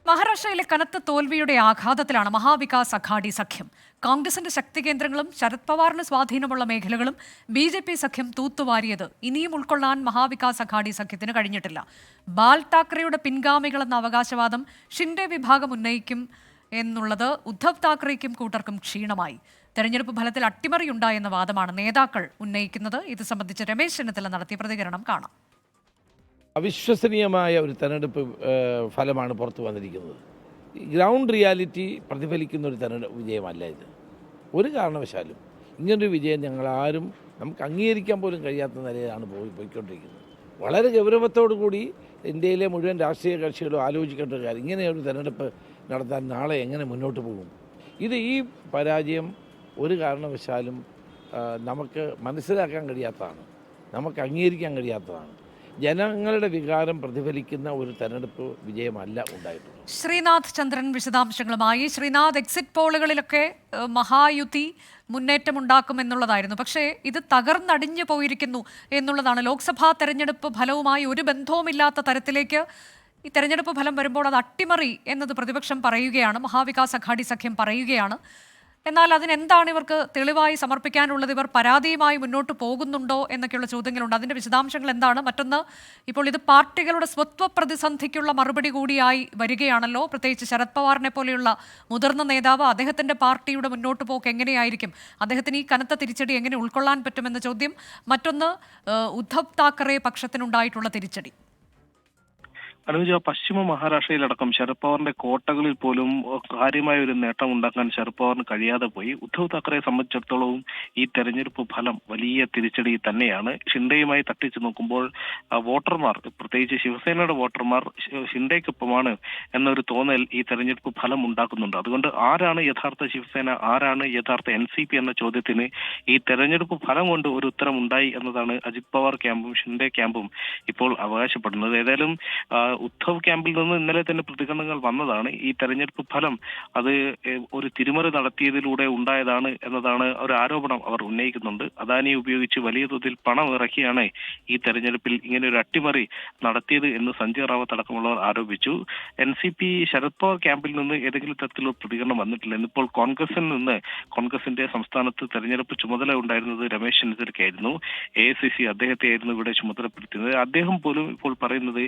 മഹാരാഷ്ട്രയിലെ കനത്ത തോൽവിയുടെ ആഘാതത്തിലാണ് മഹാവികാസ് അഘാടി സഖ്യം. കോൺഗ്രസിന്റെ ശക്തി കേന്ദ്രങ്ങളും ശരത് പവാറിന് സ്വാധീനമുള്ള മേഖലകളും BJP സഖ്യം തൂത്തുവാരിയത് ഇനിയും ഉൾക്കൊള്ളാൻ മഹാവികാസ് അഘാടി സഖ്യത്തിന് കഴിഞ്ഞിട്ടില്ല. ബാൽ താക്കറെയുടെ പിൻഗാമികളെന്ന അവകാശവാദം ഷിൻഡെ വിഭാഗം ഉന്നയിക്കും എന്നുള്ളത് ഉദ്ധവ് താക്കറെയ്ക്കും കൂട്ടർക്കും ക്ഷീണമായി. തെരഞ്ഞെടുപ്പ് ഫലത്തിൽ അട്ടിമറിയുണ്ടായെന്ന വാദമാണ് നേതാക്കൾ ഉന്നയിക്കുന്നത്. ഇത് സംബന്ധിച്ച് രമേശ് ചെന്നിത്തല നടത്തിയ പ്രതികരണം കാണാം. അവിശ്വസനീയമായ ഒരു തെരഞ്ഞെടുപ്പ് ഫലമാണ് പുറത്തു വന്നിരിക്കുന്നത്. ഗ്രൗണ്ട് റിയാലിറ്റി പ്രതിഫലിക്കുന്ന ഒരു തെരഞ്ഞെടുപ്പ് വിജയമല്ല ഇത്. ഒരു കാരണവശാലും ഇങ്ങനൊരു വിജയം ഞങ്ങളാരും നമുക്ക് അംഗീകരിക്കാൻ പോലും കഴിയാത്ത നിലയിലാണ് പോയിക്കൊണ്ടിരിക്കുന്നത്. വളരെ ഗൗരവത്തോടു കൂടി ഇന്ത്യയിലെ മുഴുവൻ രാഷ്ട്രീയ കക്ഷികളും ആലോചിക്കേണ്ട ഒരു കാര്യം, ഇങ്ങനെയൊരു തെരഞ്ഞെടുപ്പ് നടത്താൻ നാളെ എങ്ങനെ മുന്നോട്ട് പോകും. ഈ പരാജയം ഒരു കാരണവശാലും നമുക്ക് മനസ്സിലാക്കാൻ കഴിയാത്തതാണ്, നമുക്ക് അംഗീകരിക്കാൻ കഴിയാത്തതാണ്. ജനങ്ങളുടെ വികാരം പ്രതിഫലിക്കുന്ന ഒരു തെരഞ്ഞെടുപ്പ് വിജയമല്ല ഉണ്ടായിട്ടുള്ളത്. ശ്രീനാഥ് ചന്ദ്രൻ വിശദാംശങ്ങളുമായി. ശ്രീനാഥ്, എക്സിറ്റ് പോളുകളിലൊക്കെ മഹായുതി മുന്നേറ്റമുണ്ടാക്കും എന്നുള്ളതായിരുന്നു. പക്ഷേ ഇത് തകർന്നടിഞ്ഞു പോയിരിക്കുന്നു എന്നുള്ളതാണ്. ലോക്സഭാ തെരഞ്ഞെടുപ്പ് ഫലവുമായി ഒരു ബന്ധവുമില്ലാത്ത തരത്തിലേക്ക് ഈ തെരഞ്ഞെടുപ്പ് ഫലം വരുമ്പോൾ അത് അട്ടിമറി എന്നത് പ്രതിപക്ഷം പറയുകയാണ്, മഹാവികാസ് അഘാടി സഖ്യം പറയുകയാണ്. എന്നാൽ അതിനെന്താണ് ഇവർക്ക് തെളിവായി സമർപ്പിക്കാനുള്ളത്? ഇവർ പരാതിയുമായി മുന്നോട്ട് പോകുന്നുണ്ടോ എന്നൊക്കെയുള്ള ചോദ്യങ്ങളുണ്ട്. അതിൻ്റെ വിശദാംശങ്ങൾ എന്താണ്? മറ്റൊന്ന്, ഇപ്പോൾ ഇത് പാർട്ടികളുടെ സ്വത്വ പ്രതിസന്ധിക്കുള്ള മറുപടി കൂടിയായി വരികയാണല്ലോ. പ്രത്യേകിച്ച് ശരത് പവാറിനെ പോലെയുള്ള മുതിർന്ന നേതാവ്, അദ്ദേഹത്തിൻ്റെ പാർട്ടിയുടെ മുന്നോട്ട് പോക്ക് എങ്ങനെയായിരിക്കും? അദ്ദേഹത്തിന് ഈ കനത്ത തിരിച്ചടി എങ്ങനെ ഉൾക്കൊള്ളാൻ പറ്റുമെന്ന ചോദ്യം. മറ്റൊന്ന്, ഉദ്ധവ് താക്കറെ പക്ഷത്തിനുണ്ടായിട്ടുള്ള തിരിച്ചടി. അനുജ, പശ്ചിമ മഹാരാഷ്ട്രയിലടക്കം ശരത് പവാറിന്റെ കോട്ടകളിൽ പോലും കാര്യമായ ഒരു നേട്ടം ഉണ്ടാക്കാൻ ശരത് പവാറിന് കഴിയാതെ പോയി. ഉദ്ധവ് താക്കറയെ സംബന്ധിച്ചിടത്തോളവും ഈ തെരഞ്ഞെടുപ്പ് ഫലം വലിയ തിരിച്ചടി തന്നെയാണ്. ഷിൻഡെയുമായി തട്ടിച്ചു നോക്കുമ്പോൾ വോട്ടർമാർ, പ്രത്യേകിച്ച് ശിവസേനയുടെ വോട്ടർമാർ ഷിൻഡെക്കൊപ്പമാണ് എന്നൊരു തോന്നൽ ഈ തെരഞ്ഞെടുപ്പ് ഫലം ഉണ്ടാക്കുന്നുണ്ട്. അതുകൊണ്ട് ആരാണ് യഥാർത്ഥ ശിവസേന, ആരാണ് യഥാർത്ഥ NCP എന്ന ചോദ്യത്തിന് ഈ തെരഞ്ഞെടുപ്പ് ഫലം കൊണ്ട് ഒരു ഉത്തരം ഉണ്ടായി എന്നതാണ് അജിത് പവാർ ക്യാമ്പും ഷിൻഡെ ക്യാമ്പും ഇപ്പോൾ അവകാശപ്പെടുന്നത്. ഏതായാലും ഉദ്ധവ് ക്യാമ്പിൽ നിന്ന് ഇന്നലെ തന്നെ പ്രതികരണങ്ങൾ വന്നതാണ്. ഈ തെരഞ്ഞെടുപ്പ് ഫലം അത് ഒരു തിരിമറി നടത്തിയതിലൂടെ ഉണ്ടായതാണ് എന്നതാണ് ഒരു ആരോപണം അവർ ഉന്നയിക്കുന്നുണ്ട്. അദാനി ഉപയോഗിച്ച് വലിയ തോതിൽ പണം ഇറക്കിയാണ് ഈ തെരഞ്ഞെടുപ്പിൽ ഇങ്ങനെ ഒരു അട്ടിമറി നടത്തിയത് എന്ന് സഞ്ജയ് റാവത്ത് അടക്കമുള്ളവർ ആരോപിച്ചു. NCP ശരത് പവാർ ക്യാമ്പിൽ നിന്ന് ഏതെങ്കിലും തരത്തിലുള്ള പ്രതികരണം വന്നിട്ടില്ല. ഇന്നിപ്പോൾ കോൺഗ്രസിൽ നിന്ന്, കോൺഗ്രസിന്റെ സംസ്ഥാനത്ത് തെരഞ്ഞെടുപ്പ് ചുമതല ഉണ്ടായിരുന്നത് രമേശ് ചെന്നിത്തലയ്ക്കായിരുന്നു. AICC അദ്ദേഹത്തെയായിരുന്നു ഇവിടെ ചുമതലപ്പെടുത്തുന്നത്. അദ്ദേഹം പോലും ഇപ്പോൾ പറയുന്നത്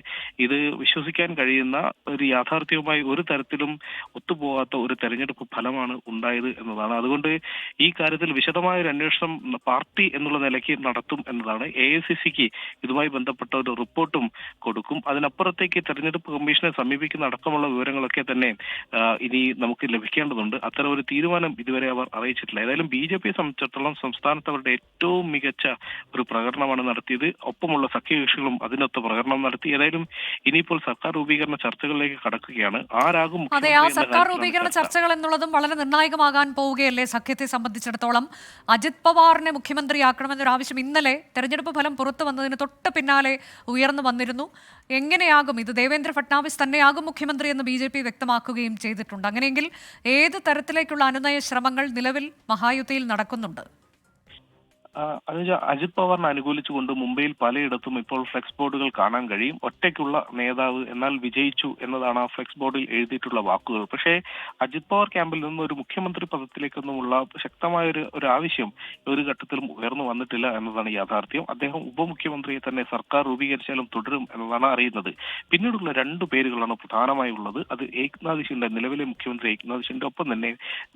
ഇത് വിശ്വസിക്കാൻ കഴിയുന്ന ഒരു യാഥാർത്ഥ്യവുമായി ഒരു തരത്തിലും ഒത്തുപോകാത്ത ഒരു തെരഞ്ഞെടുപ്പ് ഫലമാണ് ഉണ്ടായത് എന്നതാണ്. അതുകൊണ്ട് ഈ കാര്യത്തിൽ വിശദമായ ഒരു അന്വേഷണം പാർട്ടി എന്നുള്ള നിലയ്ക്ക് നടത്തും എന്നതാണ്. AICCക്ക് ഇതുമായി ബന്ധപ്പെട്ട ഒരു റിപ്പോർട്ടും കൊടുക്കും. അതിനപ്പുറത്തേക്ക് തെരഞ്ഞെടുപ്പ് കമ്മീഷനെ സമീപിക്കുന്ന അടക്കമുള്ള വിവരങ്ങളൊക്കെ തന്നെ ഇനി നമുക്ക് ലഭിക്കേണ്ടതുണ്ട്. അത്തരം ഒരു തീരുമാനം ഇതുവരെ അവർ അറിയിച്ചിട്ടില്ല. ഏതായാലും BJPയെ സംബന്ധിച്ചിടത്തോളം സംസ്ഥാനത്ത് അവരുടെ ഏറ്റവും മികച്ച ഒരു പ്രകടനമാണ് നടത്തിയത്. ഒപ്പമുള്ള സഖ്യകക്ഷികളും അതിനൊത്ത പ്രകടനം നടത്തി. ഏതായാലും ഇനിയിപ്പോൾ സർക്കാർ രൂപീകരണ ചർച്ചകളിലേക്ക് കടക്കുകയാണ്. ആരാകും? അതെ, ആ സർക്കാർ രൂപീകരണ ചർച്ചകൾ എന്നുള്ളതും വളരെ നിർണായകമാകാൻ പോവുകയല്ലേ സഖ്യത്തെ സംബന്ധിച്ചിടത്തോളം. അജിത് പവാറിനെ മുഖ്യമന്ത്രിയാക്കണമെന്നൊരു ആവശ്യം ഇന്നലെ തെരഞ്ഞെടുപ്പ് ഫലം പുറത്തു വന്നതിന് തൊട്ട് പിന്നാലെ ഉയർന്നു വന്നിരുന്നു. എങ്ങനെയാകും ഇത്? ദേവേന്ദ്ര ഫട്നാവിസ് തന്നെയാകും മുഖ്യമന്ത്രി എന്ന് BJP വ്യക്തമാക്കുകയും ചെയ്തിട്ടുണ്ട്. അങ്ങനെയെങ്കിൽ ഏത് തരത്തിലേക്കുള്ള അനുനയ ശ്രമങ്ങൾ നിലവിൽ മഹായുതിയിൽ നടക്കുന്നുണ്ട്? അതിന് അജിത് പവാറിനെ അനുകൂലിച്ചുകൊണ്ട് മുംബൈയിൽ പലയിടത്തും ഇപ്പോൾ ഫ്ലെക്സ് ബോർഡുകൾ കാണാൻ കഴിയും. ഒറ്റയ്ക്കുള്ള നേതാവ് എന്നാൽ വിജയിച്ചു എന്നതാണ് ആ ഫ്ലെക്സ് ബോർഡിൽ എഴുതിയിട്ടുള്ള വാക്കുകൾ. പക്ഷേ അജിത് പവാർ ക്യാമ്പിൽ നിന്ന് ഒരു മുഖ്യമന്ത്രി പദത്തിലേക്കൊന്നുമുള്ള ശക്തമായ ഒരു ആവശ്യം ഒരു ഘട്ടത്തിലും ഉയർന്നു വന്നിട്ടില്ല എന്നതാണ് യാഥാർത്ഥ്യം. അദ്ദേഹം ഉപമുഖ്യമന്ത്രിയെ തന്നെ സർക്കാർ രൂപീകരിച്ചാലും തുടരും എന്നതാണ് അറിയുന്നത്. പിന്നീടുള്ള രണ്ടു പേരുകളാണ് പ്രധാനമായി ഉള്ളത്. അത് ഏക്നാഥ് ഷിൻഡെ, നിലവിലെ മുഖ്യമന്ത്രി ഏക്നാഥ് ഷിൻഡെ, ഒപ്പം തന്നെ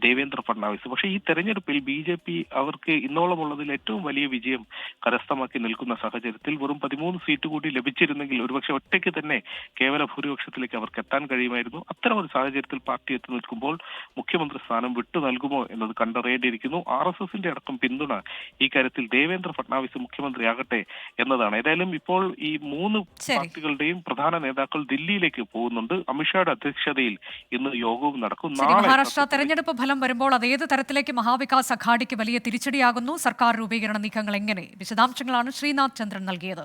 ദേവേന്ദ്ര ഫട്നാവിസ്. പക്ഷേ ഈ തെരഞ്ഞെടുപ്പിൽ BJP അവർക്ക് ഇന്നോളമുള്ളതിൽ ഏറ്റവും വലിയ വിജയം കരസ്ഥമാക്കി നിൽക്കുന്ന സാഹചര്യത്തിൽ വെറും 13 സീറ്റ് കൂടി ലഭിച്ചിരുന്നെങ്കിൽ ഒരുപക്ഷെ ഒറ്റയ്ക്ക് തന്നെ കേവല ഭൂരിപക്ഷത്തിലേക്ക് അവർക്ക് എത്താൻ കഴിയുമായിരുന്നു. അത്തരം ഒരു സാഹചര്യത്തിൽ പാർട്ടി എത്തി നിൽക്കുമ്പോൾ മുഖ്യമന്ത്രി സ്ഥാനം വിട്ടു നൽകുമോ എന്നത് കണ്ടറിയേണ്ടിയിരിക്കുന്നു. RSSന്റെ അടക്കം പിന്തുണ ഈ കാര്യത്തിൽ ദേവേന്ദ്ര ഫട്നാവിസ് മുഖ്യമന്ത്രിയാകട്ടെ എന്നതാണ്. ഏതായാലും ഇപ്പോൾ ഈ മൂന്ന് പാർട്ടികളുടെയും പ്രധാന നേതാക്കൾ ദില്ലിയിലേക്ക് പോകുന്നുണ്ട്. അമിത്ഷായുടെ അധ്യക്ഷതയിൽ ഇന്ന് യോഗവും നടക്കും. മഹാരാഷ്ട്ര തെരഞ്ഞെടുപ്പ് ഫലം വരുമ്പോൾ അത് ഏത് തരത്തിലേക്ക് മഹാവികാസ് അഘാടിക്ക് വലിയ തിരിച്ചടിയാകുന്നു? സർക്കാർ രൂപീകരണ നീക്കങ്ങൾ എങ്ങനെ? വിശദാംശങ്ങളാണ് ശ്രീനാഥ് ചന്ദ്രൻ നൽകിയത്.